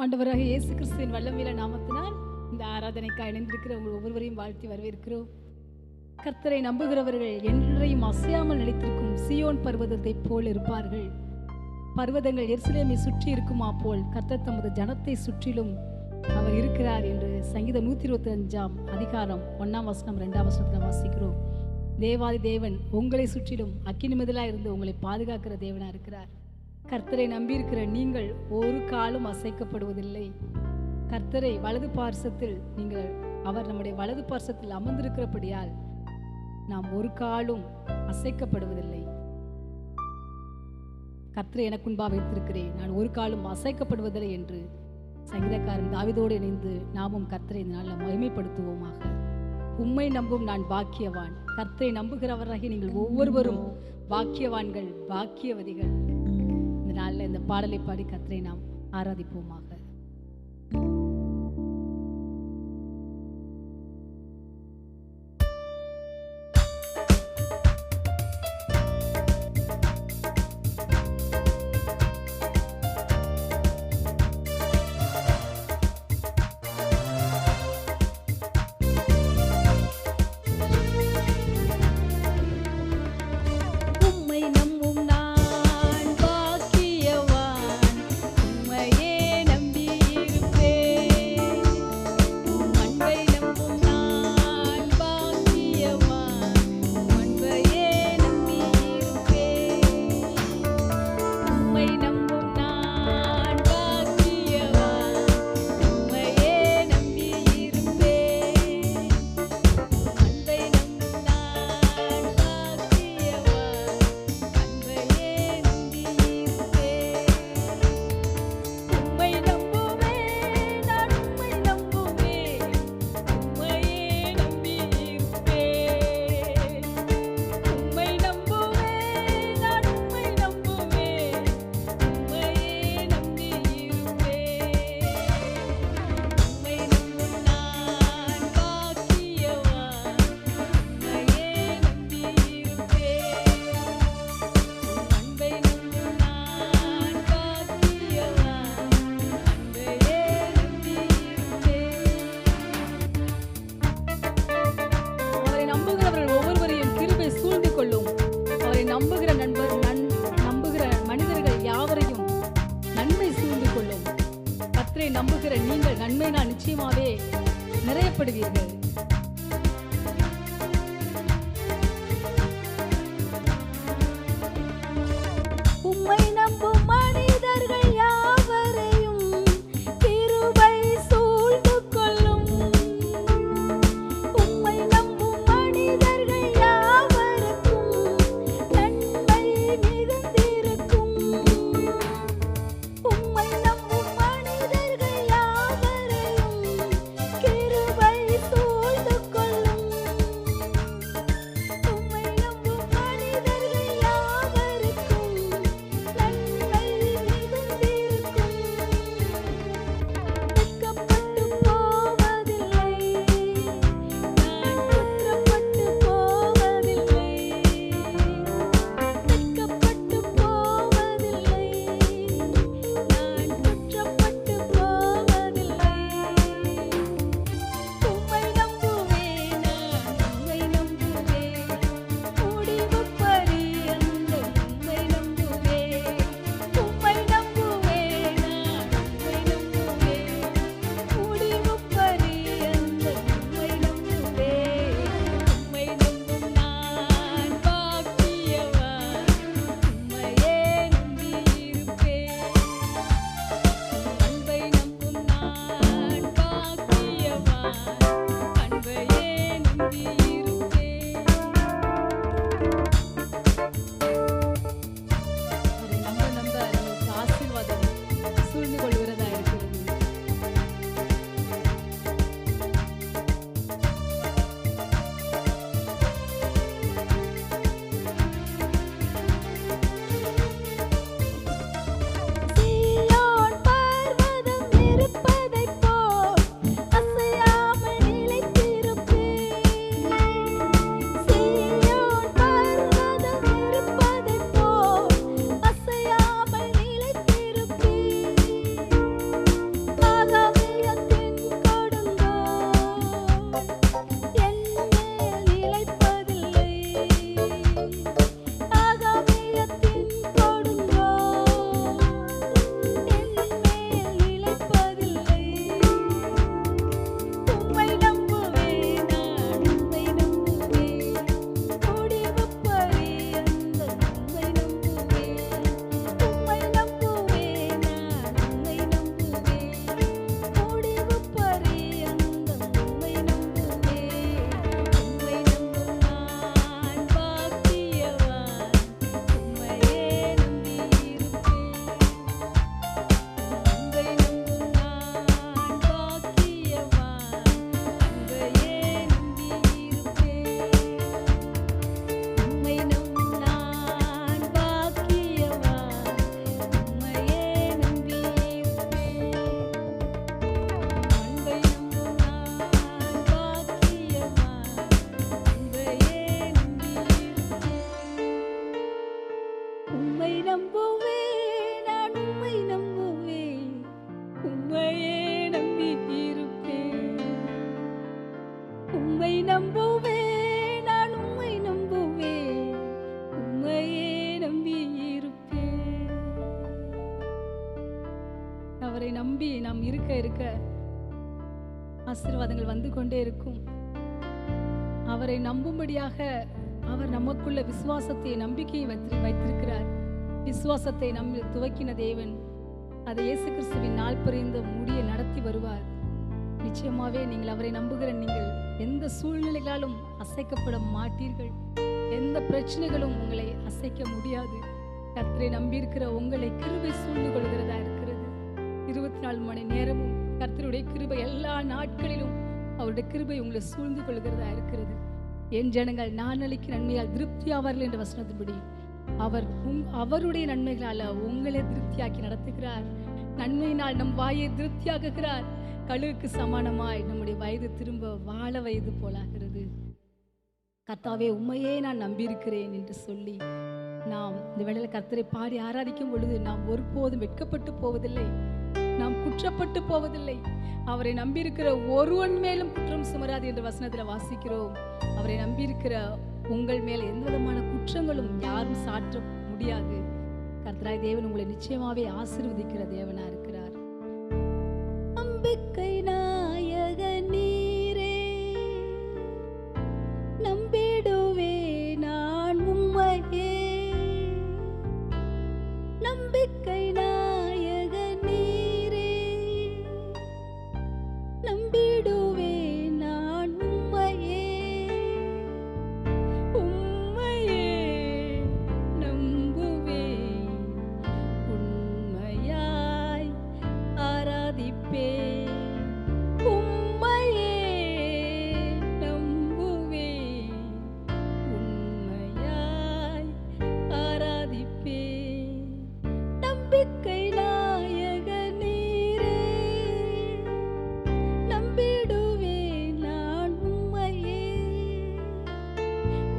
ஆண்டவராக இயேசு கிறிஸ்துவின் வல்லமையுள்ள நாமத்தினால் இந்த ஆராதனைக்கு இணைந்திருக்கிற உங்கள் ஒவ்வொருவரையும் வாழ்த்தி வரவேற்கிறோம். கர்த்தரை நம்புகிறவர்கள் என்றையும் அசையாமல் நிலைத்திருக்கும் சீயோன் பர்வதத்தைப் போல் இருப்பார்கள். பர்வதங்கள் எருசலேமை சுற்றி இருக்குமா போல் கர்த்தர் தமது ஜனத்தை சுற்றிலும் அவர் இருக்கிறார் என்று சங்கீதம் 125 அதிகாரம் 1 வசனம் 2 வசனத்தில் வாசிக்கிறோம். தேவாதி தேவன் உங்களை சுற்றிலும் அக்கினி மதிலாக இருந்து உங்களை பாதுகாக்கிற தேவனாக இருக்கிறார். கர்த்தரை நம்பியிருக்கிற நீங்கள் ஒரு காலும் அசைக்கப்படுவதில்லை. கர்த்தரை வலது பார்சத்தில் அவர் நம்முடைய வலது பார்சத்தில் அமர்ந்திருக்கிறபடியால் நாம் ஒரு காலும் அசைக்கப்படுவதில்லை. கர்த்தரை எனக்கு முன்பாக வைத்திருக்கிறேன், நான் ஒரு காலும் அசைக்கப்படுவதில்லை என்று சங்கீதக்காரன் தாவீதோடு இணைந்து நாமும் கர்த்தரை இந்த நாளில் மகிமைப்படுத்துவோமாக. உம்மை நம்பும் நான் பாக்கியவான். கர்த்தரை நம்புகிறவராகி நீங்கள் ஒவ்வொருவரும் பாக்கியவான்கள், பாக்கியவதிகள். இந்த நாளில் இந்த பாடலை பாடி கர்த்தரை நாம் ஆராதிப்போமாக. நம்புகிற நீங்கள் நன்மையினால் நிச்சயமாவே நிறையப்படுவீர்கள். உம்மை நம்பும் மனிதர்கள் யாவரையும் கிருபை சூழ்ந்து கொள்ளும். உம்மை நம்பும் மனிதர்கள் யாவருக்கும் நன்மை மிகுந்திருக்கும். உம்மை நம்பும் மனிதர்கள் யாவரையும் கிருபை சூழ்ந்து உம்மை நம்புவேன், நான் உம்மை நம்புவேன், உம்மையே நம்பி இருப்பேன். அவரை நம்பி நாம் இருக்க இருக்க ஆசீர்வாதங்கள் வந்து கொண்டே இருக்கும். அவரை நம்பும்படியாக அவர் நமக்குள்ள விசுவாசத்தை நம்பிக்கையை வைத்திருக்கிறார். விசுவாசத்தை நம்பி துவக்கின தேவன் அதை இயேசு கிறிஸ்துவின் நாள் பரிந்து முடிய நடத்தி வருவார். நிச்சயமாவே நீங்கள் அவரை நம்புகிற நீங்கள் எந்த சூழ்நிலைகளாலும் அசைக்கப்பட மாட்டீர்கள். எந்த பிரச்சனைகளும் உங்களை அசைக்க முடியாது. கர்த்தரை நம்பியிருக்கிற உங்களை கிருபை சூழ்ந்து கொள்கிறதா இருக்கிறது. 24 மணி நேரமும் கர்த்தருடைய கிருபை எல்லா நாட்களிலும் அவருடைய கிருபை உங்களை சூழ்ந்து கொள்கிறதா இருக்கிறது. என் ஜனங்கள் நான் அளிக்கும் நன்மையால் திருப்தி ஆவார்கள் என்ற வசனத்தின்படி அவருடைய நன்மைகளால் உங்களை திருப்தியாக்கி நடத்துகிறார். நன்மையினால் நம் வாயை திருப்தியாக்குகிறார். கழுகுக்கு சமானமாய் நம்முடைய வயது திரும்ப வாழ வயது போலாகிறது. கர்த்தாவே உம்மையே நான் நம்பியிருக்கிறேன் என்று சொல்லி நாம் இந்த வேளையில் கர்த்தரை பாடி ஆராதிக்கும் பொழுது நாம் ஒருபோதும் வெட்கப்பட்டு போவதில்லை, நாம் குற்றப்பட்டு போவதில்லை. அவரை நம்பியிருக்கிற ஒருவன் மேலும் குற்றம் சுமராது என்ற வசனத்தில் வாசிக்கிறோம். அவரை நம்பியிருக்கிற உங்கள் மேல் எந்த விதமான குற்றங்களும் யாரும் சாற்ற முடியாது. கர்த்தராய் தேவன் உங்களை நிச்சயமாவே ஆசீர்வதிக்கிற தேவனா இருக்கிறார். நம்பிக்கை நாயக நீரே, நம்பிடுவே நான் உம்மையே. நம்பிக்கை நாயக நீரே, நம்பிடுவே நான் உம்மையே. உம்மையே நம்புவேன், உண்மையாய் ஆராதிப்பேன். உம்மையே நம்புவேன், உண்மையாய் ஆராதிப்பேன். நம்பிக்கை நாயக நீரே, நம்பிடுவேன் நான் உம்மையே.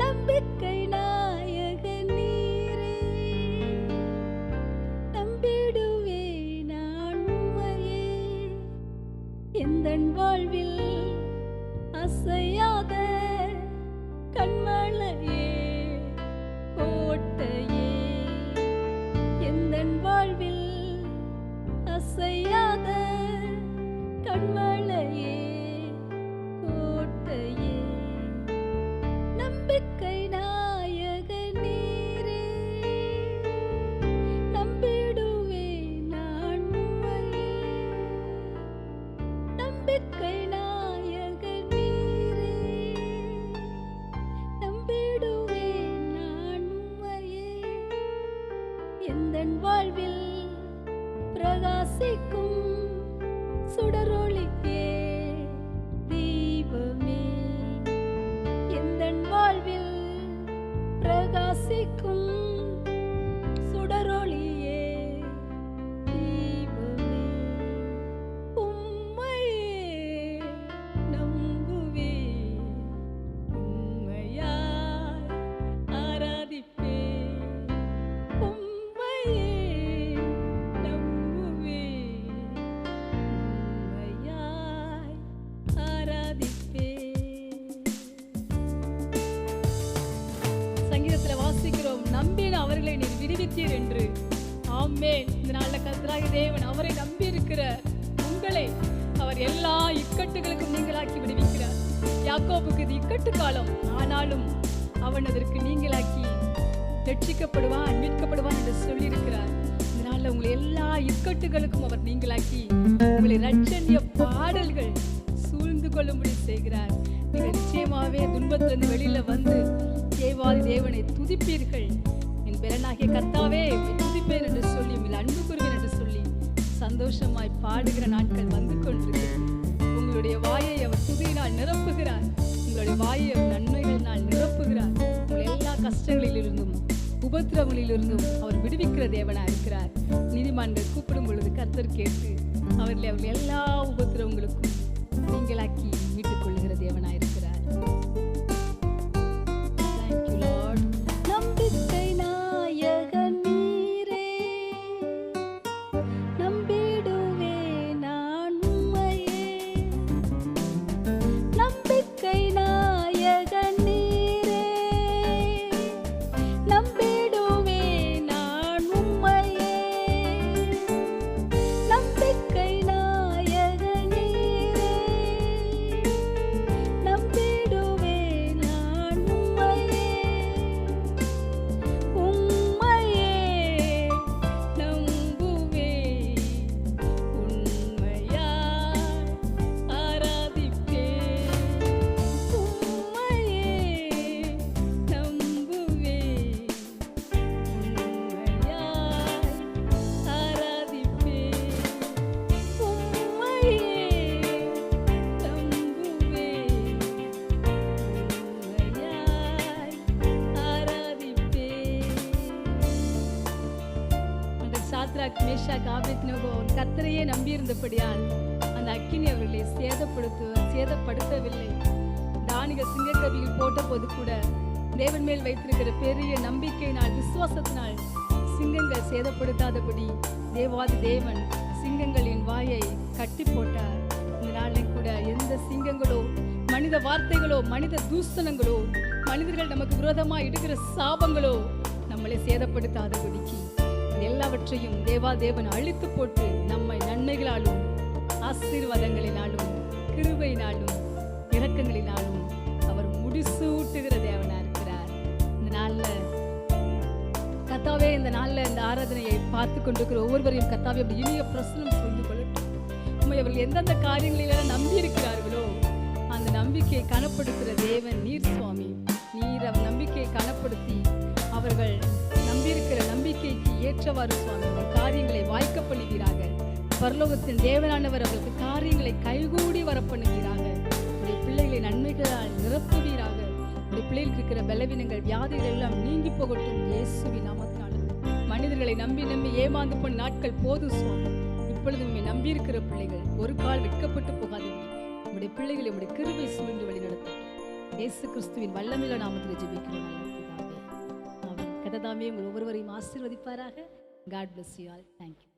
நம்பிக்கை நாயக நீரே, நம்பிடுவேன் நான் உம்மையே. எந்தன் வாழ்வில் அசையாத கண்மலையே, கோட்டையே, எந்தன் வாழ்வில் அசையாத கண்மலையே, கோட்டையே. நம்பிக்கை நாயக நீரே, நம்பிடுவேன் நான் உம்மையே. நம்பிக்கை நாயக நீரே, நம்பிடுவேன் நான் உம்மையே. எந்தன் வாழ்வில் பிரகாசிக்கும் சுடரொளியே, தீபமே, எந்தன் வாழ்வில் பிரகாசிக்கும் சுடரொளியே, தீபமே. உம்மையே நம்புவேன், உண்மையாய் ஆராதிப்பேன். உம்மையே நம்புவேன், உண்மையாய் ஆராதிப்பேன். சங்கீதத்தில் வாசிக்கிறோம், நம்பின அவர்களை நீர் விடுவித்தீர் என்று. ஆமென். இந்த நாளில் கர்த்தராகிய தேவன் அவரை நம்பி இருக்கிற உங்களை அவர் எல்லா இக்கட்டுகளுக்கும் நீங்களாக்கி விடுவிக்கிறார். யாக்கோபுக்கு இது இக்கட்டு காலம், ஆனாலும் அவன் அதற்கு நீங்களாக்கி ரட்சிக்கப்படுவான், மீட்கப்படுவான் என்று சொல்லியிருக்கிறார். இந்த நாளில் உங்களை எல்லா இக்கட்டுகளுக்கும் அவர் நீங்களாக்கி உங்களை ரட்சணிய பாடல்கள் சூழ்ந்து கொள்ளும்படி செய்கிறார். நீங்கள் நிச்சயமாகவே துன்பத்திலிருந்து வெளியில வந்து தேவாதி தேவனை துதிப்பீர்கள். என் பெறனாகிய கர்த்தாவே துதிப்பேன் என்று சொல்லி, உங்கள் அன்பு கூறுவேன் என்று சொல்லி சந்தோஷமாய் பாடுகிற நாட்கள் வந்து கொண்டிருக்கிறது. உங்களுடைய வாயை அவர் துதியினால் நிரப்புகிறார். உங்களுடைய வாயை அவர் நன்மைகளினால் நிரப்புகிறார். உங்கள் எல்லா கஷ்டங்களிலிருந்தும் உபத்திரவங்களிலிருந்தும் அவர் விடுவிக்கிற தேவனா இருக்கிறார். நீதிமான்கள் கூப்பிடும் பொழுது கர்த்தர் கேட்டு அவர்கள் எல்லா உபத்திரவங்களுக்கும் நீங்களாக்கி மீட்டுக் கொள்கிற தேவனா இருக்கிறார். Thank you, Lord. நம்பிக்கை நாயக நீரே, நம்பிடுவேன் நான் உம்மையே. நம்பிக்கை சாத்ராக் மேஷாக் ஆபேத்நேகோ கர்த்தரையே நம்பியிருந்தபடியால் அந்த அக்கினி அவர்களை சேதப்படுத்தவில்லை. தானியேல் சிங்கக்கவியில் போட்ட போது கூட தேவன் மேல் வைத்திருக்கிற பெரிய நம்பிக்கையினால் விசுவாசத்தினால் சிங்கங்கள் சேதப்படுத்தாதபடி தேவாதி தேவன் சிங்கங்களின் வாயை கட்டி போட்டார். இந்த நாளில் கூட எந்த சிங்கங்களோ மனித வார்த்தைகளோ மனித தூஷணங்களோ மனிதர்கள் நமக்கு விரோதமாக இடுகிற சாபங்களோ நம்மளை சேதப்படுத்தாதபடிக்கு எல்லாவற்றையும் தேவாதேவன் அழித்து போட்டு நம்மை நன்மைகளாலும் ஆசீர்வாதங்களினாலும் கிருபையினாலும் இரக்கங்களினாலும் அவர் முடிசூட்டுகிற தேவனா இருக்கிறார். இந்த நாள்ல கர்த்தாவே, இந்த நாள்ல இந்த ஆராதனையை பார்த்து கொண்டிருக்கிற ஒவ்வொருவரையும் கர்த்தாவே அப்படி இனிய பிரசனம் சொல்ந்து கொள்ளட்டும். உண்மை அவர்கள் எந்தெந்த காரியங்களில் நம்பி இருக்கிறார்களோ அந்த நம்பிக்கையை கனப்படுத்துகிற தேவன் நீர் சுவாமி. நீர் அவர் நம்பிக்கையை கனப்படுத்தி அவர்கள் நம்பியிருக்கிற நம்பிக்கைக்கு ஏற்றவாறு சுவாமி அவர் காரியங்களை வாய்க்க பண்ணுவீராக. பரலோகத்தின் தேவனானவர் அவருக்கு காரியங்களை கைகூடி வர பண்ணுவீராக. உடைய பிள்ளைகளை நன்மைகளால் நிரப்புவீராக. உடைய பிள்ளைகளுக்கு இருக்கிற பலவீனங்கள் வியாதிகள் எல்லாம் நீங்கி போகட்டும் இயேசுவின் நாமத்தினால. மனிதர்களை நம்பி நம்பி ஏமாந்து போன நாட்கள் போதும் சுவாமி. இப்பொழுது உண்மை நம்பியிருக்கிற பிள்ளைகள் ஒரு கால் வெட்கப்பட்டு போகாதீங்க. உடைய பிள்ளைகளை உடைய கிருபை சூழ்ந்து வழிநடத்தும் இயேசு கிறிஸ்துவின் வல்லமையில நாமத்தில் ஜெபிக்கிறோம் நல்ல பிதாவே. ஆமென். கர்த்தர் தாமே உங்கள் ஒவ்வொருவரையும் ஆசீர்வதிப்பாராக. God bless you all. Thank you.